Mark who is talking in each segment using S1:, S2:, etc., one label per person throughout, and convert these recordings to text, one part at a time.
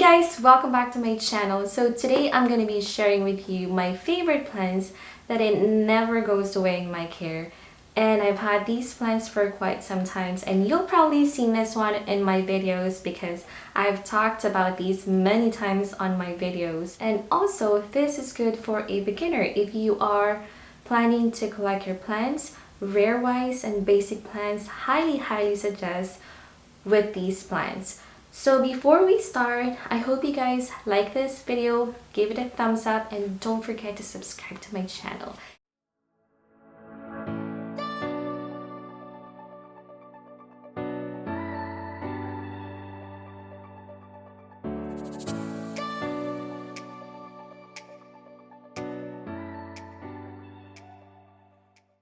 S1: guys, welcome back to my channel. So today I'm going to be sharing with you my favorite plants that it never goes away in my care. And I've had these plants for quite some time, and you'll probably seen this one in my videos because I've talked about these many times on my videos. And also this is good for a beginner if you are planning to collect your plants, rare wise and basic plants. Highly suggest with these plants. So before we start, I hope you guys like this video, give it a thumbs up, and don't forget to subscribe to my channel.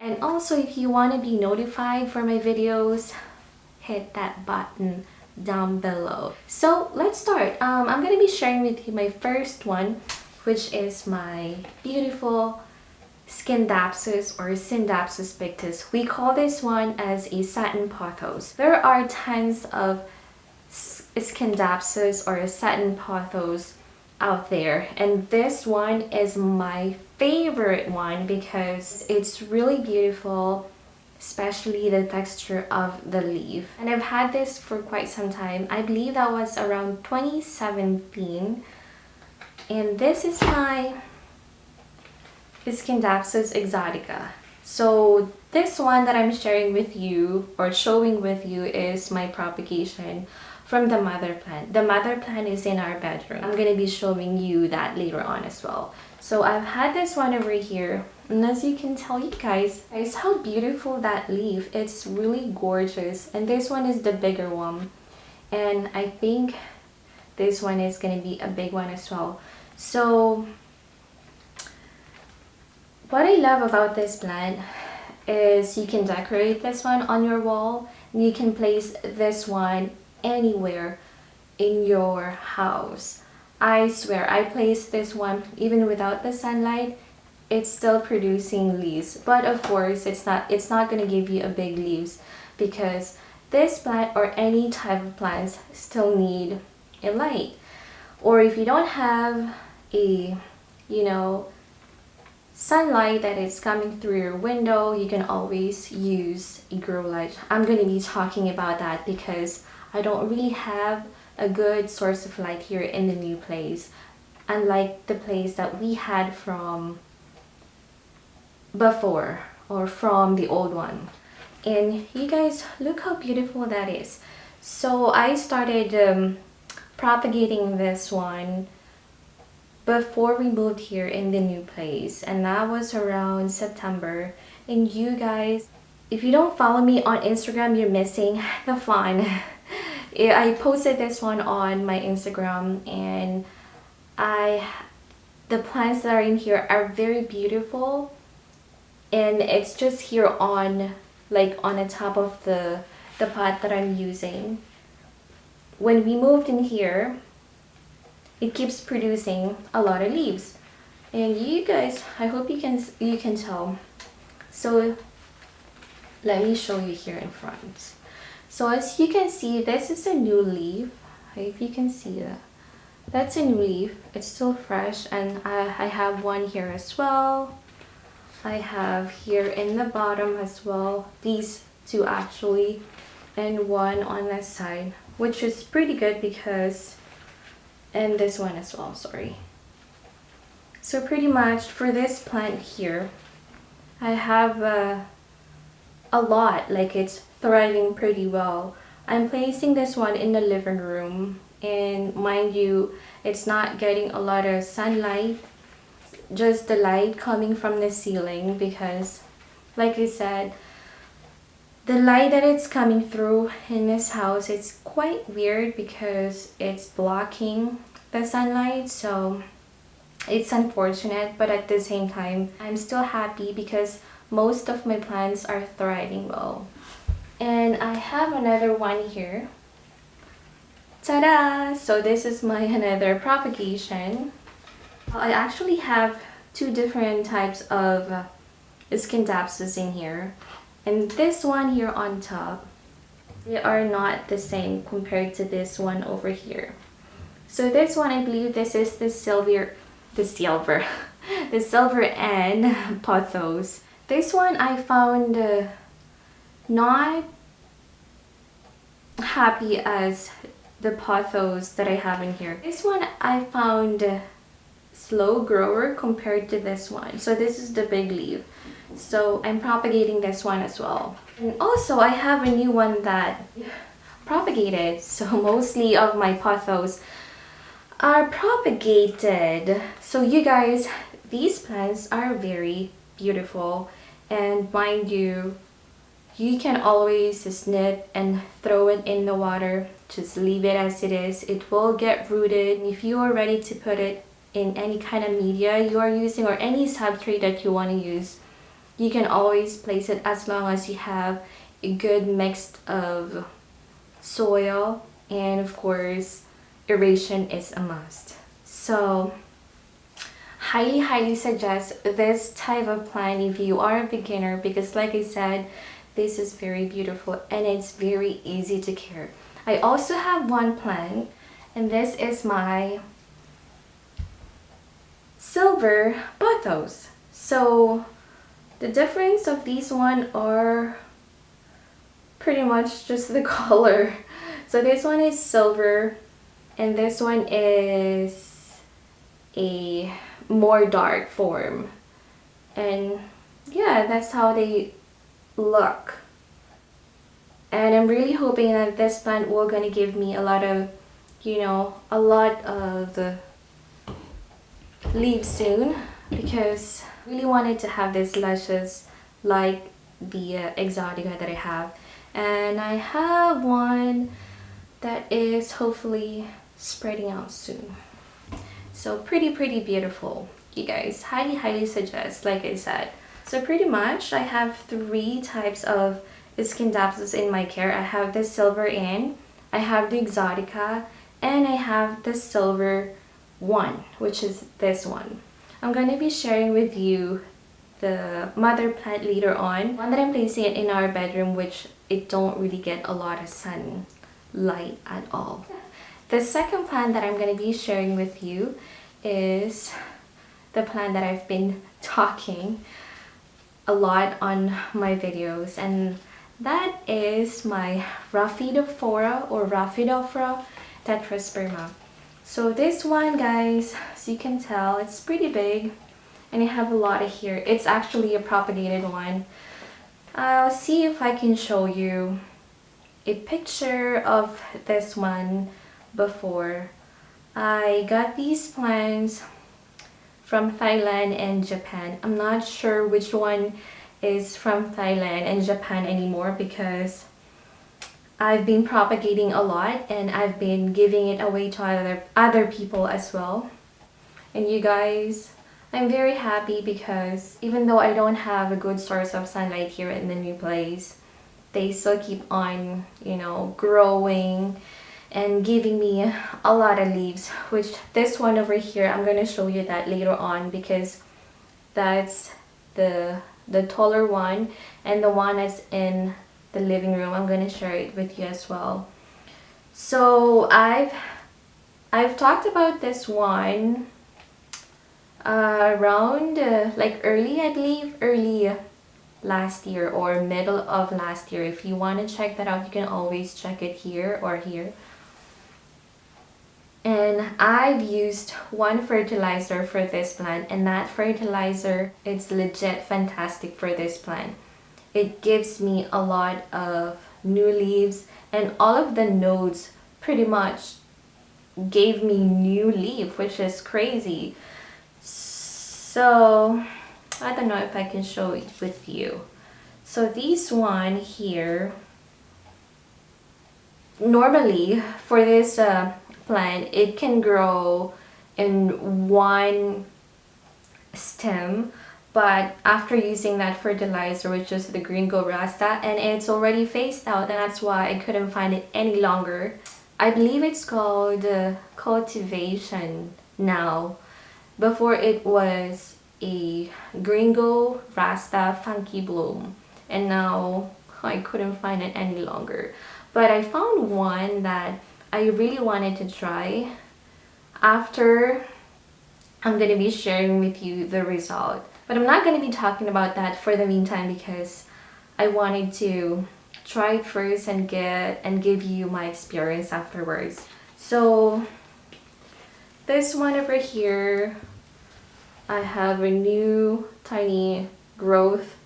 S1: And also, if you want to be notified for my videos, hit that button down below. So let's start. I'm going to be sharing with you my first one, which is my beautiful scindapsus or scindapsuspictus. We call this one as a satin pothos. There are tons of scindapsus or satin pothos out there, and this one is my favorite one because it's really beautiful, especially the texture of the leaf. And I've had this for quite some time. I believe that was around 2017. And this is my scindapsus exotica. So this one that I'm sharing with you or showing with you is my propagation from the mother plant. The mother plant is in our bedroom. I'm gonna be showing you that later on as well. So I've had this one over here, and as you can tell, you guys how beautiful that leaf. It's really gorgeous. And this one is the bigger one, and I think this one is gonna be a big one as well. So what I love about this plant is you can decorate this one on your wall, and you can place this one anywhere in your house. I swear, I placed this one even without the sunlight, it's still producing leaves. But of course, it's not going to give you a big leaves because this plant or any type of plants still need a light. Or if you don't have a, sunlight that is coming through your window, you can always use a grow light. I'm going to be talking about that because I don't really have a good source of light here in the new place, unlike the place that we had from before or from the old one. And you guys, look how beautiful that is. So I started propagating this one before we moved here in the new place, and that was around September. And you guys, if you don't follow me on Instagram, you're missing the fun. I posted this one on my Instagram, and the plants that are in here are very beautiful, and it's just here on the top of the pot that I'm using. When we moved in here, it keeps producing a lot of leaves, and you guys, I hope you can tell. So let me show you here in front. So as you can see, this is a new leaf. If you can see that, that's a new leaf. It's still fresh, and I have one here as well. I have here in the bottom as well, these two actually, and one on this side, which is pretty good because, and this one as well, sorry. So pretty much for this plant here, I have a lot, it's thriving pretty well. I'm placing this one in the living room, and mind you, it's not getting a lot of sunlight, just the light coming from the ceiling, because like I said, the light that it's coming through in this house, it's quite weird because it's blocking the sunlight. So it's unfortunate, but at the same time, I'm still happy because most of my plants are thriving well. And I have another one here. Ta-da! So this is my another propagation. I actually have two different types of scindapsus in here. And this one here on top, they are not the same compared to this one over here. So this one, I believe this is the silver, the silver and pothos. This one I found not happy as the pothos that I have in here. This one I found slow grower compared to this one. So this is the big leaf. So I'm propagating this one as well. And also I have a new one that propagated. So mostly of my pothos are propagated. So you guys, these plants are very beautiful, and mind you, you can always snip and throw it in the water. Just leave it as it is. It will get rooted. If you are ready to put it in any kind of media you are using or any substrate that you want to use, you can always place it as long as you have a good mix of soil, and of course aeration is a must. So highly suggest this type of plant if you are a beginner, because like I said, this is very beautiful and it's very easy to care. I also have one plant, and this is my silver pothos. So the difference of these one are pretty much just the color. So this one is silver and this one is a more dark form, and yeah, that's how they look. And I'm really hoping that this plant will gonna give me a lot of, you know, a lot of leaves soon, because I really wanted to have this luscious like the exotica that I have. And I have one that is hopefully spreading out soon. So pretty beautiful, you guys. Highly suggest, like I said. So pretty much I have 3 types of scindapsus in my care. I have the silver in, I have the exotica, and I have the silver one, which is this one. I'm going to be sharing with you the mother plant later on. One that I'm placing it in our bedroom, which it don't really get a lot of sunlight at all. The second plant that I'm going to be sharing with you is the plant that I've been talking a lot on my videos, and that is my Rapidaphora or Rapidaphora tetrasperma. So this one, guys, as you can tell, it's pretty big and I have a lot of here. It's actually a propagated one. I'll see if I can show you a picture of this one before. I got these plants from Thailand and Japan. I'm not sure which one is from Thailand and Japan anymore, because I've been propagating a lot and I've been giving it away to other people as well. And you guys, I'm very happy because even though I don't have a good source of sunlight here in the new place, they still keep on, you know, growing and giving me a lot of leaves. Which this one over here, I'm going to show you that later on, because that's the taller one, and the one that's in the living room, I'm going to share it with you as well. So I've talked about this one around like early, I believe early last year or middle of last year. If you want to check that out, you can always check it here or here. And I've used one fertilizer for this plant, and that fertilizer is legit fantastic for this plant. It gives me a lot of new leaves, and all of the nodes pretty much gave me new leaf, which is crazy. So I don't know if I can show it with you. So this one here, normally for this plant, it can grow in one stem, but after using that fertilizer, which is the Gringo Rasta, and it's already phased out, and that's why I couldn't find it any longer. I believe it's called cultivation now. Before it was a Gringo Rasta Funky Bloom, and now I couldn't find it any longer. But I found one that I really wanted to try, After, I'm going to be sharing with you the result. But I'm not going to be talking about that for the meantime because I wanted to try it first and give you my experience afterwards. So this one over here, I have a new tiny growth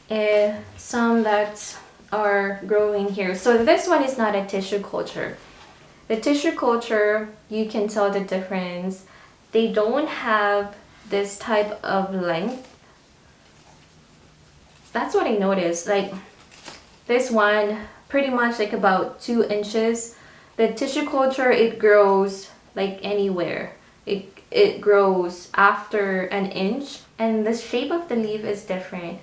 S1: and some that are growing here. So this one is not a tissue culture. The tissue culture, you can tell the difference. They don't have this type of length. That's what I noticed. Like this one, pretty much like about 2 inches. The tissue culture, it grows like anywhere. It grows after an inch, and the shape of the leaf is different,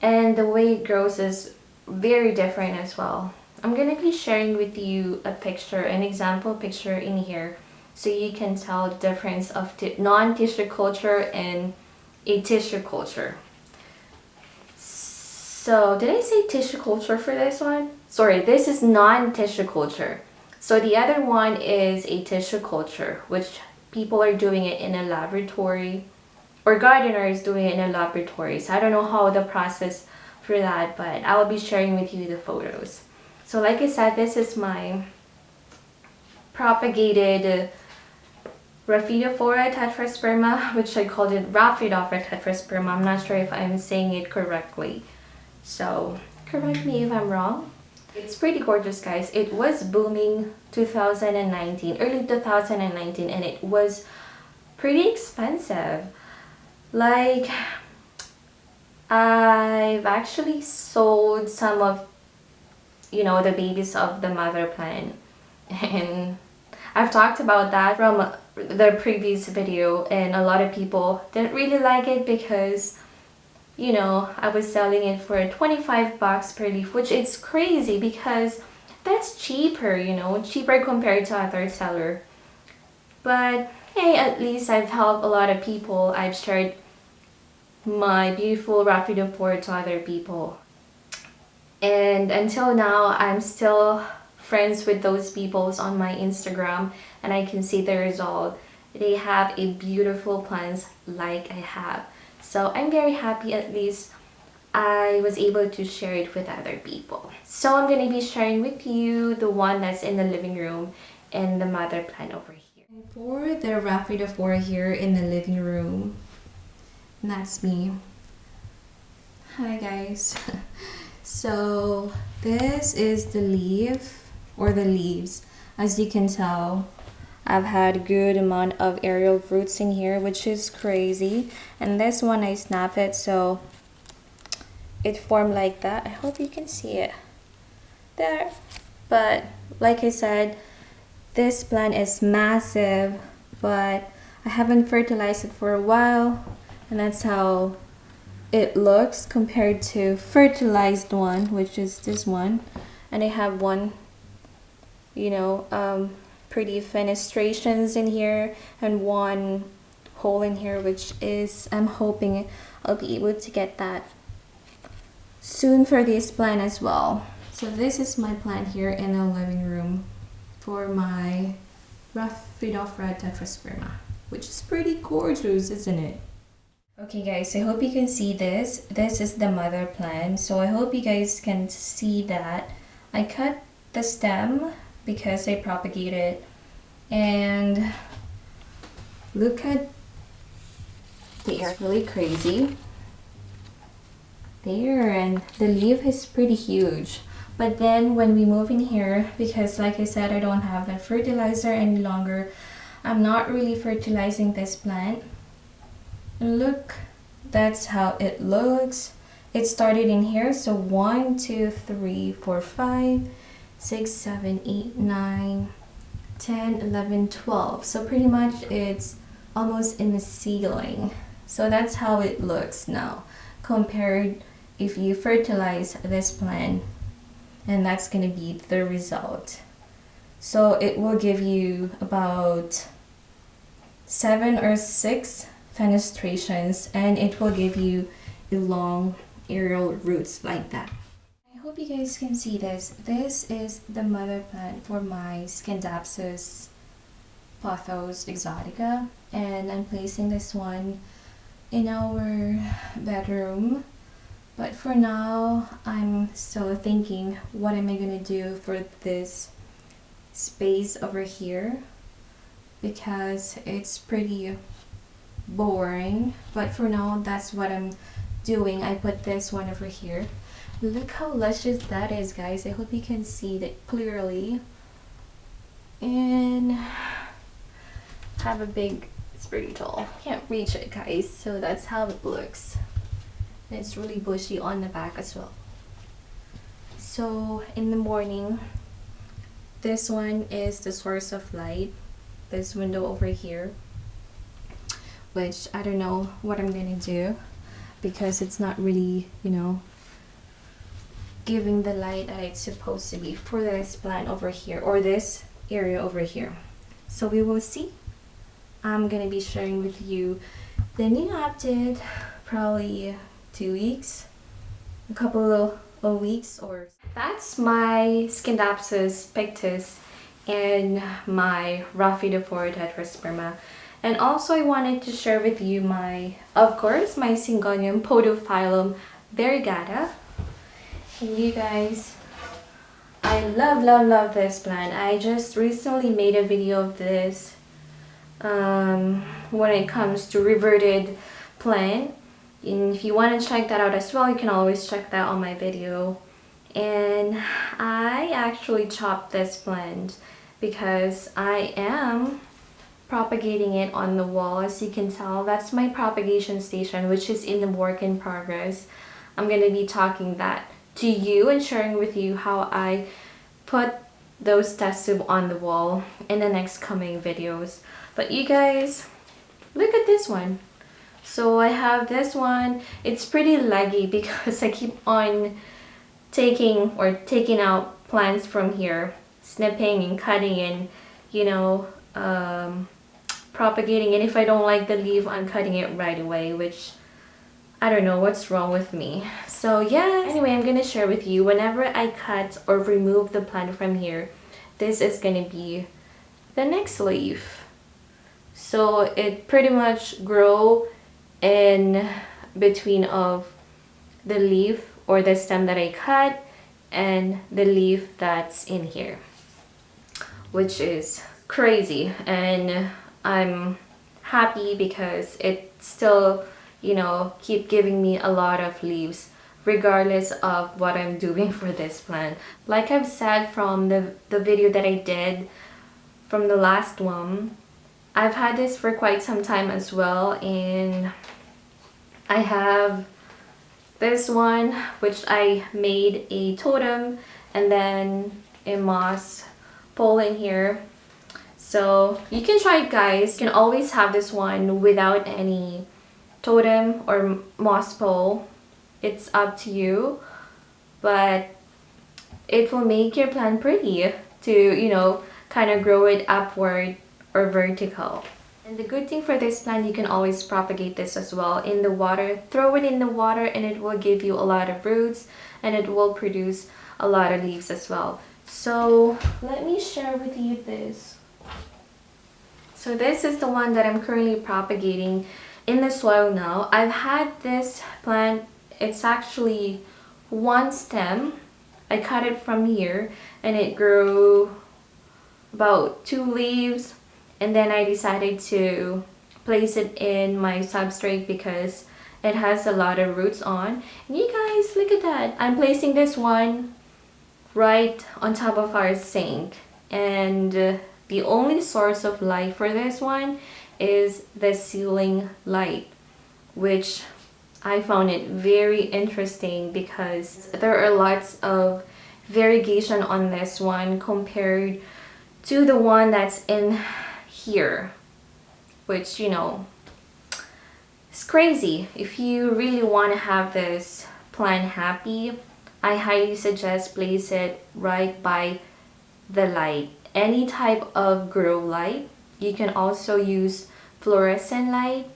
S1: and the way it grows is very different as well. I'm gonna be sharing with you a picture, an example picture in here, so you can tell the difference of non-tissue culture and a tissue culture. So did I say tissue culture for this one? Sorry, this is non-tissue culture. So the other one is a tissue culture, which people are doing it in a laboratory, or gardeners doing it in a laboratory. So I don't know how the process for that, but I will be sharing with you the photos. So like I said, this is my propagated Rapidaphora tetrasperma, which I called it Rapidaphora tetrasperma. I'm not sure if I'm saying it correctly, so correct me if I'm wrong. It's pretty gorgeous, guys. It was booming 2019, early 2019, and it was pretty expensive. Like, I've actually sold some of, the babies of the mother plant, and I've talked about that from the previous video, and a lot of people didn't really like it because I was selling it for 25 bucks per leaf, which is crazy because that's cheaper, cheaper compared to other seller. But hey, at least I've helped a lot of people. I've shared my beautiful Rapidaphora to other people. And until now, I'm still friends with those peoples on my Instagram, and I can see the result. They have a beautiful plants like I have. So I'm very happy at least I was able to share it with other people. So I'm going to be sharing with you the one that's in the living room and the mother plant over here. And for the Rapidaphora here in the living room, that's me. Hi guys. So this is the leaf or the leaves. As you can tell, I've had a good amount of aerial roots in here, which is crazy. And this one I snap it, so it formed like that. I hope you can see it there. But like I said, this plant is massive, but I haven't fertilized it for a while, and that's how it looks compared to fertilized one, which is this one. And I have one, pretty fenestrations in here and one hole in here, which is, I'm hoping I'll be able to get that soon for this plant as well. So this is my plant here in the living room for my Rapidaphora tetrasperma, which is pretty gorgeous, isn't it? Okay guys, I hope you can see this. This is the mother plant, so I hope you guys can see that. I cut the stem because I propagated, and look at, it's really crazy there, and the leaf is pretty huge. But then when we move in here, because like I said, I don't have a fertilizer any longer, I'm not really fertilizing this plant. And look, that's how it looks. It started in here, so 1 2 3 4 5 6 7 8 9 10 11 12. So pretty much it's almost in the ceiling. So that's how it looks now compared if you fertilize this plant, and that's going to be the result. So it will give you about 7 or 6 fenestrations, and it will give you a long aerial roots like that. I hope you guys can see this. This is the mother plant for my scindapsuspictus Pothos exotica, and I'm placing this one in our bedroom. But for now, I'm still thinking, what am I gonna do for this space over here? Because it's pretty boring. But for now, that's what I'm doing. I put this one over here. Look how luscious that is, guys. I hope you can see that clearly. And have a big, it's pretty tall. Can't reach it, guys. So that's how it looks. And it's really bushy on the back as well. So in the morning, this one is the source of light. This window over here, which I don't know what I'm gonna do because it's not really, you know, giving the light that it's supposed to be for this plant over here or this area over here. So we will see. I'm gonna be sharing with you the new update, probably 2 weeks, a couple of weeks, or that's my scindapsuspictus and my Rapidaphora tetrasperma. And also I wanted to share with you my, of course, my Syngonium podophyllum variegata. And you guys, I love this plant. I just recently made a video of this when it comes to reverted plant. And if you want to check that out as well, you can always check that on my video. And I actually chopped this plant because I am propagating it on the wall. As you can tell, that's my propagation station, which is in the work in progress. I'm going to be talking that to you and sharing with you how I put those test tube on the wall in the next coming videos. But you guys, look at this one. So I have this one. It's pretty leggy because I keep on taking out plants from here, snipping and cutting and, you know, propagating. And if I don't like the leaf, I'm cutting it right away, which I don't know what's wrong with me. So yeah, anyway, I'm gonna share with you whenever I cut or remove the plant from here, this is gonna be the next leaf. So it pretty much grow in between of the leaf or the stem that I cut and the leaf that's in here, which is crazy. And I'm happy because it still, you know, keep giving me a lot of leaves regardless of what I'm doing for this plant. Like I've said from the video that I did from the last one, I've had this for quite some time as well, and I have this one which I made a totem and then a moss pole in here. So you can try it, guys. You can always have this one without any totem or moss pole. It's up to you, but it will make your plant pretty to, you know, kind of grow it upward or vertical. And the good thing for this plant, you can always propagate this as well in the water. Throw it in the water and it will give you a lot of roots and it will produce a lot of leaves as well. So let me share with you this. So this is the one that I'm currently propagating in the soil now. I've had this plant, it's actually one stem. I cut it from here and it grew about 2 leaves, and then I decided to place it in my substrate because it has a lot of roots on. And you guys, look at that. I'm placing this one right on top of our sink, and the only source of light for this one is the ceiling light, which I found it very interesting because there are lots of variegation on this one compared to the one that's in here, which, you know, it's crazy. If you really want to have this plant happy, I highly suggest place it right by the light. Any type of grow light. You can also use fluorescent light,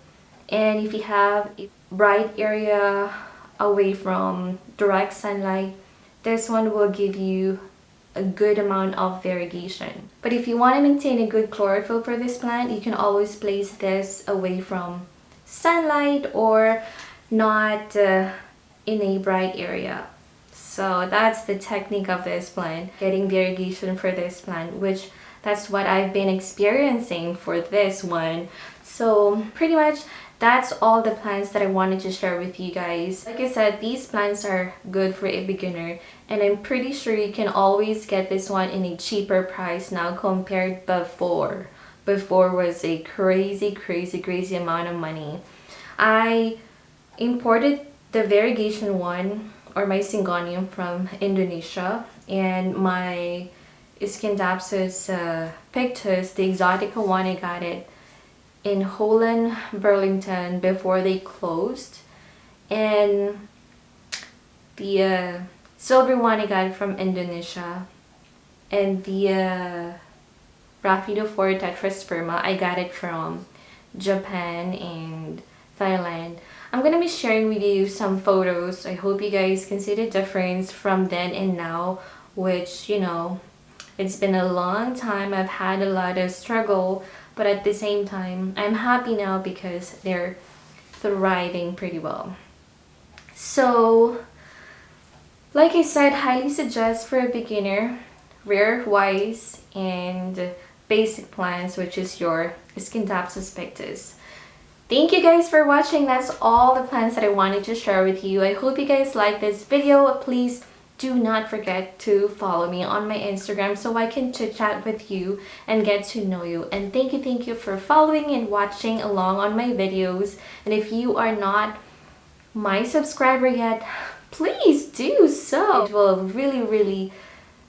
S1: and if you have a bright area away from direct sunlight, this one will give you a good amount of variegation. But if you want to maintain a good chlorophyll for this plant, you can always place this away from sunlight or not in a bright area. So that's the technique of this plant, getting variegation for this plant, which that's what I've been experiencing for this one. So pretty much that's all the plants that I wanted to share with you guys. Like I said, these plants are good for a beginner, and I'm pretty sure you can always get this one in a cheaper price now compared before. Before was a crazy amount of money. I imported the variegation one, or my Syngonium, from Indonesia, and my scindapsuspictus, the exotica one, I got it in Holland, Burlington before they closed, and the silver one I got from Indonesia, and the Rapidaphora tetrasperma I got it from Japan and Thailand. I'm gonna be sharing with you some photos. I hope you guys can see the difference from then and now, which, you know, it's been a long time. I've had a lot of struggle, but at the same time, I'm happy now because they're thriving pretty well. So, like I said, highly suggest for a beginner, rare, wise, and basic plants, which is your scindapsuspictus. Thank you guys for watching. That's all the plants that I wanted to share with you. I hope you guys like this video. Please do not forget to follow me on my Instagram so I can chit chat with you and get to know you. And thank you for following and watching along on my videos. And if you are not my subscriber yet, please do so. It will really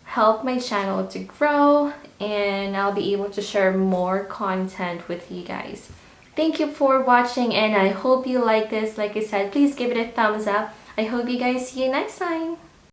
S1: help my channel to grow, and I'll be able to share more content with you guys. Thank you for watching, and I hope you like this. Like I said, please give it a thumbs up. I hope you guys see you next time.